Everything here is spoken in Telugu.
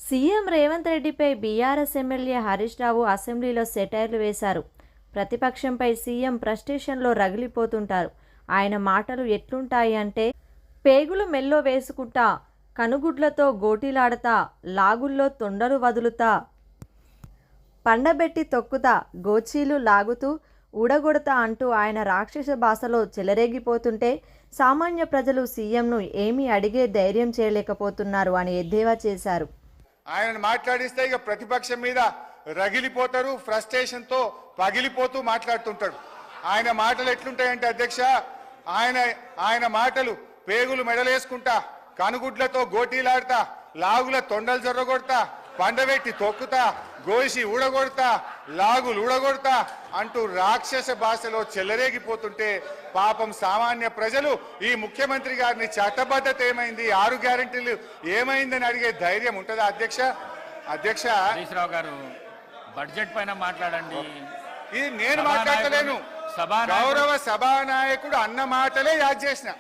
సీఎం రేవంత్ రెడ్డిపై బీఆర్ఎస్ ఎమ్మెల్యే హరీష్ రావు అసెంబ్లీలో సెటైర్లు వేశారు. ప్రతిపక్షంపై సీఎం ఫ్రస్ట్రేషన్లో రగిలిపోతుంటారు. ఆయన మాటలు ఎట్లుంటాయి అంటే, పేగులు మెల్లో వేసుకుంటా, కనుగుడ్లతో గోటీలాడతా, లాగుల్లో తొండలు వదులుతా, పండబెట్టి తొక్కుతా, గోచీలు లాగుతూ ఊడగొడతా అంటూ ఆయన రాక్షస భాషలో చెలరేగిపోతుంటే సామాన్య ప్రజలు సీఎంను ఏమీ అడిగే ధైర్యం చేయలేకపోతున్నారు అని ఎద్దేవా చేశారు. ఆయన మాట్లాడిస్తే ఇక ప్రతిపక్షం మీద రగిలిపోతారు, ఫ్రస్ట్రేషన్తో పగిలిపోతూ మాట్లాడుతుంటారు. ఆయన మాటలు ఎట్లుంటాయంటే అధ్యక్ష, ఆయన మాటలు పేగులు మెడలేసుకుంటా, కనుగుడ్లతో గోటీలాడతా, లాగుల తొండలు జొర్రగొడతా, పండబెట్టి తొక్కుతా, గోసి ఊడగొడతా, లాగులు ఊడగొడతా అంటూ రాక్షస భాషలో చెలరేగిపోతుంటే పాపం సామాన్య ప్రజలు ఈ ముఖ్యమంత్రి గారిని చట్టబద్ధత ఏమైంది, 6 గ్యారెంటీలు ఏమైందని అడిగే ధైర్యం ఉంటుందా అధ్యక్ష? హరీశ్రావు గారు బడ్జెట్ పైన మాట్లాడండి. ఇది నేను మాట్లాడలేను. గౌరవ సభానాయకుడు అన్న మాటలే యాద్ చేసిన.